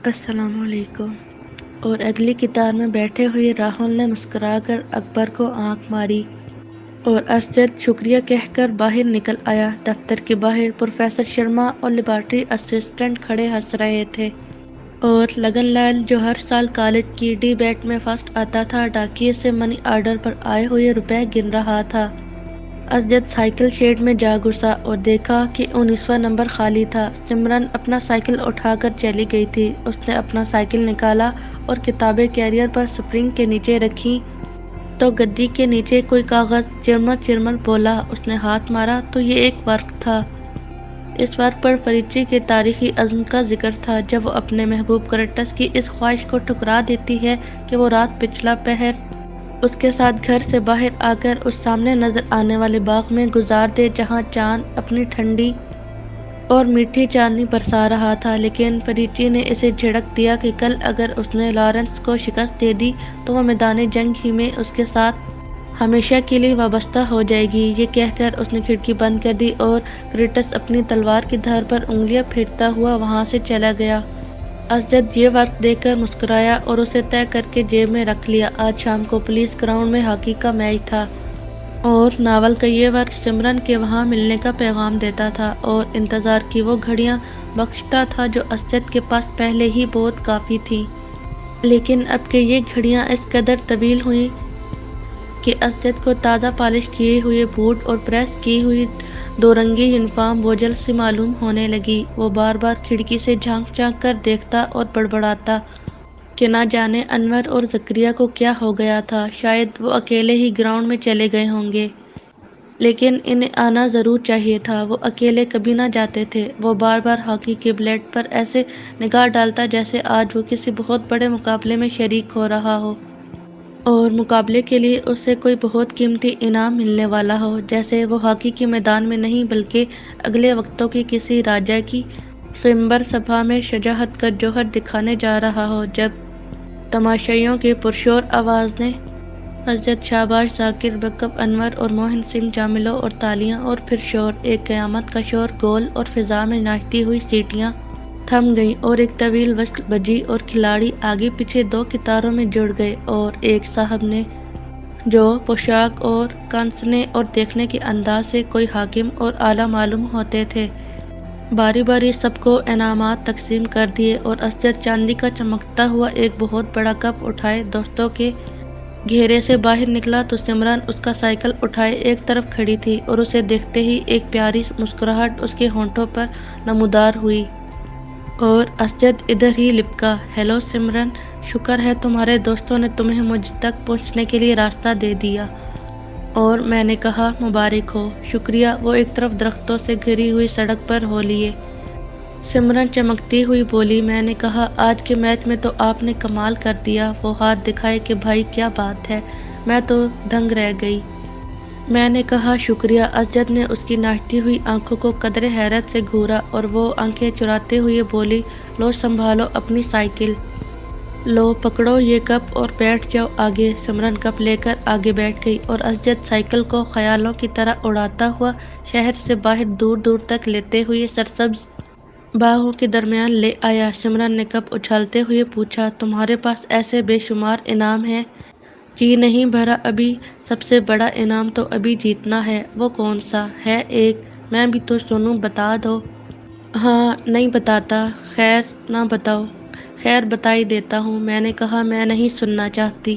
السلام علیکم۔ اور اگلی قطار میں بیٹھے ہوئے راہل نے مسکرا کر اکبر کو آنکھ ماری اور اسجد شکریہ کہہ کر باہر نکل آیا۔ دفتر کے باہر پروفیسر شرما اور لیبارٹری اسسٹنٹ کھڑے ہنس رہے تھے، اور لگن لال جو ہر سال کالج کی ڈی بیٹ میں فرسٹ آتا تھا ڈاکیے سے منی آرڈر پر آئے ہوئے روپے گن رہا تھا۔ اسجد سائیکل شیڈ میں جا گھسا اور دیکھا کہ 19واں نمبر خالی تھا۔ سمرن اپنا سائیکل اٹھا کر چلی گئی تھی۔ اس نے اپنا سائیکل نکالا اور کتابیں کیریئر پر سپرنگ کے نیچے رکھیں تو گدی کے نیچے کوئی کاغذ چرمر چرمر بولا۔ اس نے ہاتھ مارا تو یہ ایک ورق تھا۔ اس ورق پر فریچی کے تاریخی عزم کا ذکر تھا جب وہ اپنے محبوب کرٹس کی اس خواہش کو ٹھکرا دیتی ہے کہ وہ رات پچھلا پہر اس کے ساتھ گھر سے باہر آ کر اس سامنے نظر آنے والے باغ میں گزار دے جہاں چاند اپنی ٹھنڈی اور میٹھی چاندنی برسا رہا تھا۔ لیکن فریچی نے اسے جھڑک دیا کہ کل اگر اس نے لارنس کو شکست دے دی تو وہ میدان جنگ ہی میں اس کے ساتھ ہمیشہ کے لیے وابستہ ہو جائے گی۔ یہ کہہ کر اس نے کھڑکی بند کر دی اور کرٹس اپنی تلوار کی دھار پر انگلیاں پھیرتا ہوا وہاں سے چلا گیا۔ اسجد یہ ورق دیکھ کر مسکرایا اور اسے طے کر کے جیب میں رکھ لیا۔ آج شام کو پولیس گراؤنڈ میں ہاکی کا میچ تھا اور ناول کا یہ ورق سمرن کے وہاں ملنے کا پیغام دیتا تھا اور انتظار کی وہ گھڑیاں بخشتا تھا جو اسجد کے پاس پہلے ہی بہت کافی تھیں۔ لیکن اب کہ یہ گھڑیاں اس قدر طویل ہوئیں کہ اسجد کو تازہ پالش کیے ہوئے بوٹ اور پریس کی ہوئی دو رنگی یونیفارم بوجھل سی معلوم ہونے لگی۔ وہ بار بار کھڑکی سے جھانک جھانک کر دیکھتا اور بڑبڑاتا کہ نہ جانے انور اور زکریا کو کیا ہو گیا تھا۔ شاید وہ اکیلے ہی گراؤنڈ میں چلے گئے ہوں گے، لیکن انہیں آنا ضرور چاہیے تھا۔ وہ اکیلے کبھی نہ جاتے تھے۔ وہ بار بار ہاکی کے بلیڈ پر ایسے نگاہ ڈالتا جیسے آج وہ کسی بہت بڑے مقابلے میں شریک ہو رہا ہو اور مقابلے کے لیے اسے کوئی بہت قیمتی انعام ملنے والا ہو، جیسے وہ ہاکی کے میدان میں نہیں بلکہ اگلے وقتوں کی کسی راجا کی سوئمبر سبھا میں شجاعت کا جوہر دکھانے جا رہا ہو۔ جب تماشائیوں کی پرشور آواز نے اسجد، شاباش ذاکر، بیکپ انور اور موہن سنگھ جاملو اور تالیاں اور پھر شور، ایک قیامت کا شور، گول اور فضا میں ناچتی ہوئی سیٹیاں تھم گئیں اور ایک طویل وصل بجی اور کھلاڑی آگے پیچھے دو قطاروں میں جڑ گئے اور ایک صاحب نے جو پوشاک اور کانسنے اور دیکھنے کے انداز سے کوئی حاکم اور اعلیٰ معلوم ہوتے تھے، باری باری سب کو انعامات تقسیم کر دیے اور اسجد چاندی کا چمکتا ہوا ایک بہت بڑا کپ اٹھائے دوستوں کے گھیرے سے باہر نکلا تو سمرن اس کا سائیکل اٹھائے ایک طرف کھڑی تھی اور اسے دیکھتے ہی ایک پیاری مسکراہٹ اس کے ہونٹوں پر نمودار ہوئی اور اسجد ادھر ہی لپکا۔ ہیلو سمرن، شکر ہے تمہارے دوستوں نے تمہیں مجھ تک پہنچنے کے لیے راستہ دے دیا۔ اور میں نے کہا مبارک ہو۔ شکریہ، وہ ایک طرف درختوں سے گھری ہوئی سڑک پر ہو لیے۔ سمرن چمکتی ہوئی بولی، میں نے کہا آج کے میچ میں تو آپ نے کمال کر دیا۔ وہ ہاتھ دکھائے کہ بھائی کیا بات ہے، میں تو دنگ رہ گئی۔ میں نے کہا شکریہ۔ اسجد نے اس کی ناچتی ہوئی آنکھوں کو قدرے حیرت سے گھورا اور وہ آنکھیں چراتے ہوئے بولی، لو سنبھالو اپنی سائیکل، لو پکڑو یہ کپ اور بیٹھ جاؤ آگے۔ سمرن کپ لے کر آگے بیٹھ گئی اور اسجد سائیکل کو خیالوں کی طرح اڑاتا ہوا شہر سے باہر دور دور تک لیتے ہوئے سرسبز باغوں کے درمیان لے آیا۔ سمرن نے کپ اچھالتے ہوئے پوچھا، تمہارے پاس ایسے بے شمار انعام ہیں؟ جی نہیں بھرا ابھی، سب سے بڑا انعام تو ابھی جیتنا ہے۔ وہ کون سا ہے؟ ایک، میں بھی تو سنوں، بتا دو۔ ہاں نہیں بتاتا۔ خیر نہ بتاؤ۔ خیر بتا ہی دیتا ہوں۔ میں نے کہا میں نہیں سننا چاہتی۔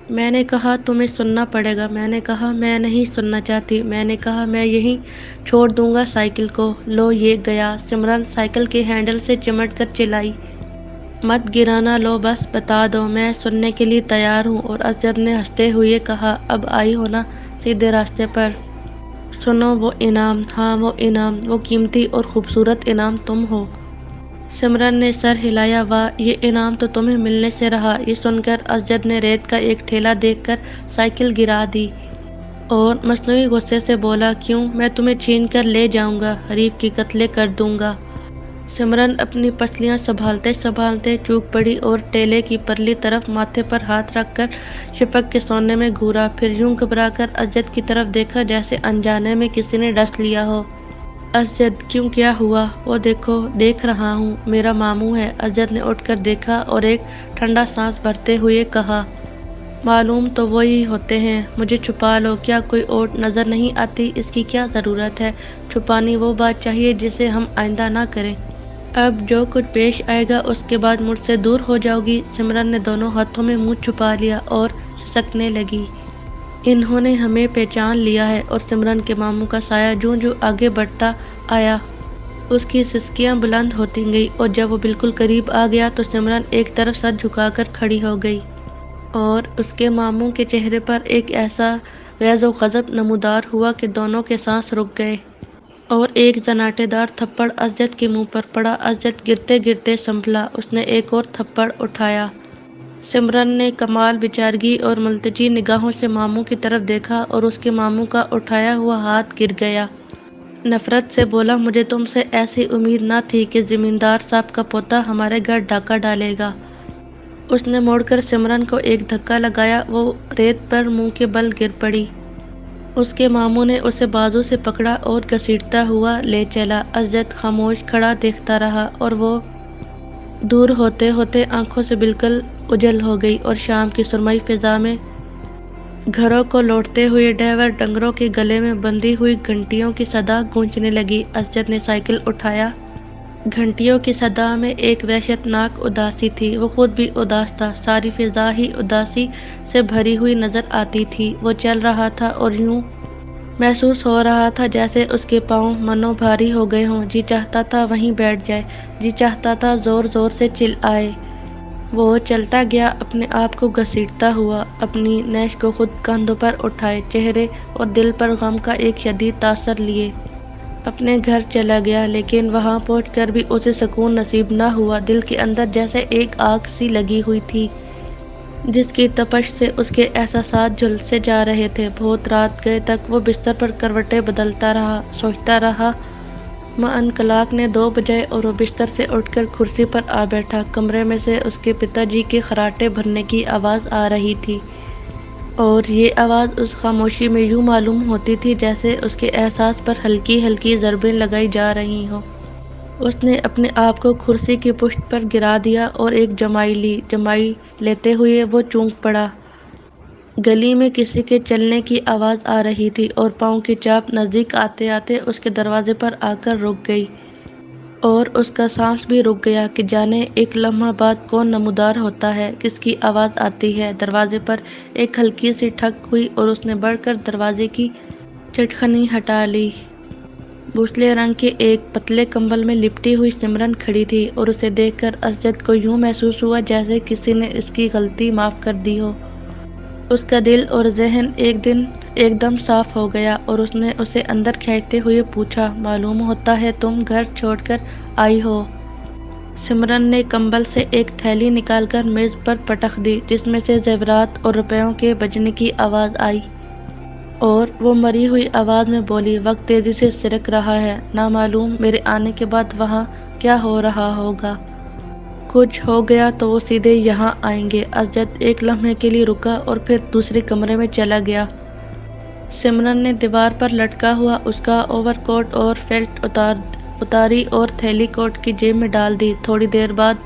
میں نے کہا تمہیں سننا پڑے گا۔ میں نے کہا میں نہیں سننا چاہتی۔ میں نے کہا میں یہیں چھوڑ دوں گا سائیکل کو۔ لو یہ گیا۔ سمرن سائیکل کے ہینڈل سے چمٹ کر چلائی، مت گرانا، لو بس بتا دو، میں سننے کے لیے تیار ہوں۔ اور اسجد نے ہنستے ہوئے کہا، اب آئی ہو نا سیدھے راستے پر، سنو وہ انعام، ہاں وہ انعام، وہ قیمتی اور خوبصورت انعام تم ہو۔ سمرن نے سر ہلایا، واہ، یہ انعام تو تمہیں ملنے سے رہا۔ یہ سن کر اسجد نے ریت کا ایک ٹھیلا دیکھ کر سائیکل گرا دی اور مصنوعی غصے سے بولا، کیوں، میں تمہیں چھین کر لے جاؤں گا، حریف کے قتلے کر دوں گا۔ سمرن اپنی پسلیاں سنبھالتے سنبھالتے چوک پڑی اور ٹیلے کی پرلی طرف ماتھے پر ہاتھ رکھ کر شفق کے سونے میں گھورا، پھر یوں گھبرا کر اسجد کی طرف دیکھا جیسے انجانے میں کسی نے ڈس لیا ہو۔ اسجد کیوں کیا ہوا؟ وہ دیکھو۔ دیکھ رہا ہوں، میرا ماموں ہے۔ اسجد نے اٹھ کر دیکھا اور ایک ٹھنڈا سانس بھرتے ہوئے کہا، معلوم تو وہی ہوتے ہیں، مجھے چھپا لو۔ کیا کوئی اور نظر نہیں آتی؟ اس کی کیا ضرورت ہے؟ چھپانی وہ بات چاہیے جسے ہم آئندہ نہ کریں۔ اب جو کچھ پیش آئے گا اس کے بعد مجھ سے دور ہو جاؤ گی۔ سمرن نے دونوں ہاتھوں میں منہ چھپا لیا اور سسکنے لگی۔ انہوں نے ہمیں پہچان لیا ہے۔ اور سمرن کے ماموں کا سایہ جوں جوں آگے بڑھتا آیا، اس کی سسکیاں بلند ہوتی گئیں، اور جب وہ بالکل قریب آ گیا تو سمرن ایک طرف سر جھکا کر کھڑی ہو گئی، اور اس کے ماموں کے چہرے پر ایک ایسا غیظ و غضب نمودار ہوا کہ دونوں کے سانس رک گئے۔ اور ایک زناٹے دار تھپڑ اسجد کے منہ پر پڑا۔ اسجد گرتے گرتے سنبھلا۔ اس نے ایک اور تھپڑ اٹھایا۔ سمرن نے کمال بیچارگی اور ملتجی نگاہوں سے ماموں کی طرف دیکھا اور اس کے ماموں کا اٹھایا ہوا ہاتھ گر گیا۔ نفرت سے بولا، مجھے تم سے ایسی امید نہ تھی کہ زمیندار صاحب کا پوتا ہمارے گھر ڈاکہ ڈالے گا۔ اس نے مڑ کر سمرن کو ایک دھکا لگایا، وہ ریت پر منہ کے بل گر پڑی۔ اس کے ماموں نے اسے بازو سے پکڑا اور گھسیٹتا ہوا لے چلا۔ اسجد خاموش کھڑا دیکھتا رہا، اور وہ دور ہوتے ہوتے آنکھوں سے بالکل اوجھل ہو گئی، اور شام کی سرمئی فضا میں گھروں کو لوٹتے ہوئے ڈرائیور ڈنگروں کے گلے میں بندھی ہوئی گھنٹیوں کی صدا گونجنے لگی۔ اسجد نے سائیکل اٹھایا۔ گھنٹیوں کی صدا میں ایک وحشت ناک اداسی تھی۔ وہ خود بھی اداس تھا، ساری فضا ہی اداسی سے بھری ہوئی نظر آتی تھی۔ وہ چل رہا تھا اور یوں محسوس ہو رہا تھا جیسے اس کے پاؤں مانو بھاری ہو گئے ہوں۔ جی چاہتا تھا وہیں بیٹھ جائے، جی چاہتا تھا زور زور سے چلائے۔ وہ چلتا گیا، اپنے آپ کو گھسیٹتا ہوا، اپنی نیش کو خود کندھوں پر اٹھائے، چہرے اور دل پر غم کا ایک شدید تاثر لیے اپنے گھر چلا گیا۔ لیکن وہاں پہنچ کر بھی اسے سکون نصیب نہ ہوا۔ دل کے اندر جیسے ایک آگ سی لگی ہوئی تھی، جس کی تپش سے اس کے احساسات جھلسے جا رہے تھے۔ بہت رات گئے تک وہ بستر پر کروٹیں بدلتا رہا، سوچتا رہا۔ ماں کلاک نے 2 بجائے اور وہ بستر سے اٹھ کر کرسی پر آ بیٹھا۔ کمرے میں سے اس کے پتا جی کے خراٹے بھرنے کی آواز آ رہی تھی، اور یہ آواز اس خاموشی میں یوں معلوم ہوتی تھی جیسے اس کے احساس پر ہلکی ہلکی ضربیں لگائی جا رہی ہوں۔ اس نے اپنے آپ کو کرسی کی پشت پر گرا دیا اور ایک جمائی لی۔ جمائی لیتے ہوئے وہ چونک پڑا۔ گلی میں کسی کے چلنے کی آواز آ رہی تھی، اور پاؤں کی چاپ نزدیک آتے آتے اس کے دروازے پر آ کر رک گئی، اور اس کا سانس بھی رک گیا کہ جانے ایک لمحہ بعد کون نمودار ہوتا ہے، کس کی آواز آتی ہے۔ دروازے پر ایک ہلکی سی ٹھک ہوئی اور اس نے بڑھ کر دروازے کی چٹکنی ہٹا لی۔ بوسلے رنگ کے ایک پتلے کمبل میں لپٹی ہوئی سمرن کھڑی تھی، اور اسے دیکھ کر اسجد کو یوں محسوس ہوا جیسے کسی نے اس کی غلطی معاف کر دی ہو۔ اس کا دل اور ذہن ایک دم صاف ہو گیا، اور اس نے اسے اندر کھینچتے ہوئے پوچھا، معلوم ہوتا ہے تم گھر چھوڑ کر آئی ہو؟ سمرن نے کمبل سے ایک تھیلی نکال کر میز پر پٹخ دی، جس میں سے زیورات اور روپیوں کے بجنے کی آواز آئی، اور وہ مری ہوئی آواز میں بولی، وقت تیزی سے سرک رہا ہے، نامعلوم میرے آنے کے بعد وہاں کیا ہو رہا ہوگا۔ کچھ ہو گیا تو وہ سیدھے یہاں آئیں گے۔ اسجد ایک لمحے کے لیے رکا اور پھر دوسرے کمرے میں چلا گیا۔ سمرن نے دیوار پر لٹکا ہوا اس کا اوور کوٹ اور بیلٹ اتاری اور تھیلی کوٹ کی جیب میں ڈال دی۔ تھوڑی دیر بعد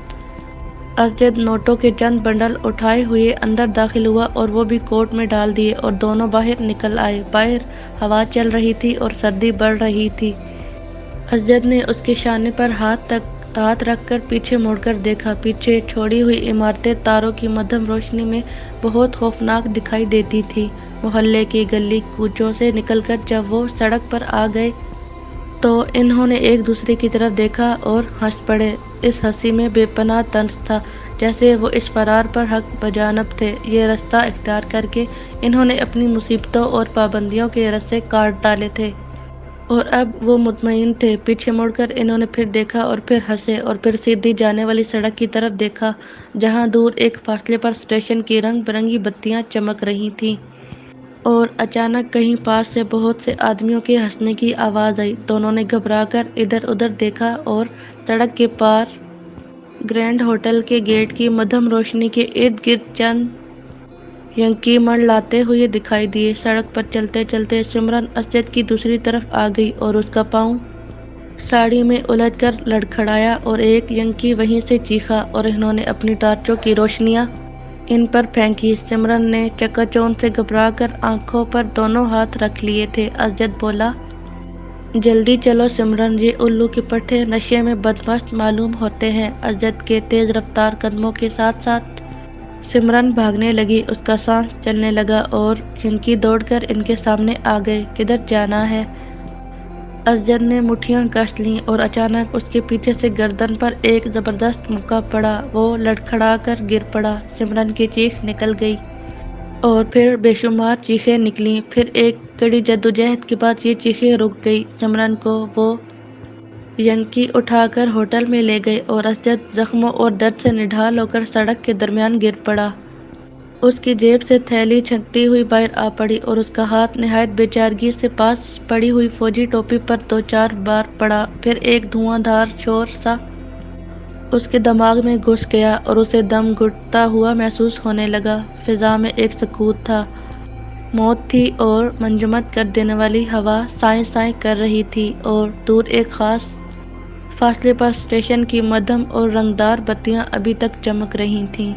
اسجد نوٹوں کے چند بنڈل اٹھائے ہوئے اندر داخل ہوا، اور وہ بھی کوٹ میں ڈال دیے، اور دونوں باہر نکل آئے۔ باہر ہوا چل رہی تھی اور سردی بڑھ رہی تھی۔ اسجد نے اس کے شانے پر ہاتھ رکھ کر پیچھے مڑ کر دیکھا۔ پیچھے چھوڑی ہوئی عمارتیں تاروں کی مدھم روشنی میں بہت خوفناک دکھائی دیتی تھیں۔ محلے کی گلی کوچوں سے نکل کر جب وہ سڑک پر آ گئے تو انہوں نے ایک دوسرے کی طرف دیکھا اور ہنس پڑے۔ اس ہنسی میں بے پناہ طنز تھا، جیسے وہ اس فرار پر حق بجانب تھے۔ یہ راستہ اختیار کر کے انہوں نے اپنی مصیبتوں اور پابندیوں کے رسے کاٹ ڈالے تھے، اور اب وہ مطمئن تھے۔ پیچھے مڑ کر انہوں نے پھر دیکھا اور پھر ہنسے، اور پھر سیدھی جانے والی سڑک کی طرف دیکھا، جہاں دور ایک فاصلے پر اسٹیشن کی رنگ برنگی بتیاں چمک رہی تھیں۔ اور اچانک کہیں پاس سے بہت سے آدمیوں کے ہنسنے کی آواز آئی۔ دونوں نے گھبرا کر ادھر ادھر دیکھا، اور سڑک کے پار گرینڈ ہوٹل کے گیٹ کی مدھم روشنی کے ارد گرد چند ینکی منڈلاتے ہوئے دکھائی دیے۔ سڑک پر چلتے چلتے سمرن اسجد کی دوسری طرف آ گئی، اور اس کا پاؤں ساڑی میں الجھ کر لڑکھڑایا اور ایک ینکی وہیں سے چیخا اور انہوں نے اپنی ٹارچوں کی روشنیاں ان پر پھینکی۔ سمرن نے چکا چوند سے گھبرا کر آنکھوں پر دونوں ہاتھ رکھ لیے تھے۔ ازجد بولا، جلدی چلو سمرن، یہ الو کے پٹھے نشے میں بدمست معلوم ہوتے ہیں۔ ازجد کے تیز رفتار قدموں کے ساتھ ساتھ سمرن بھاگنے لگی، اس کا سانس چلنے لگا اور ینکی دوڑ کر ان کے سامنے آ گئے۔ کدھر جانا ہے؟ ازجد نے مٹھیاں کس لیں اور اچانک اس کے پیچھے سے گردن پر ایک زبردست مکہ پڑا۔ وہ لڑکھڑا کر گر پڑا۔ سمرن کی چیخ نکل گئی اور پھر بے شمار چیخیں نکلیں۔ پھر ایک کڑی جدوجہد کے بعد یہ چیخیں رک گئیں۔ سمرن کو وہ ینکی اٹھا کر ہوٹل میں لے گئے اور ازجد زخموں اور درد سے نڈھال ہو کر سڑک کے درمیان گر پڑا۔ اس کی جیب سے تھیلی چھنکتی ہوئی باہر آ پڑی اور اس کا ہاتھ نہایت بے چارگی سے پاس پڑی ہوئی فوجی ٹوپی پر دو چار بار پڑا۔ پھر ایک دھواں دھار شور سا اس کے دماغ میں گھس گیا اور اسے دم گھٹتا ہوا محسوس ہونے لگا۔ فضا میں ایک سکوت تھا، موت تھی اور منجمد کر دینے والی ہوا سائیں سائیں کر رہی تھی اور دور ایک خاص فاصلے پر اسٹیشن کی مدھم اور رنگدار بتیاں ابھی تک چمک رہی تھیں۔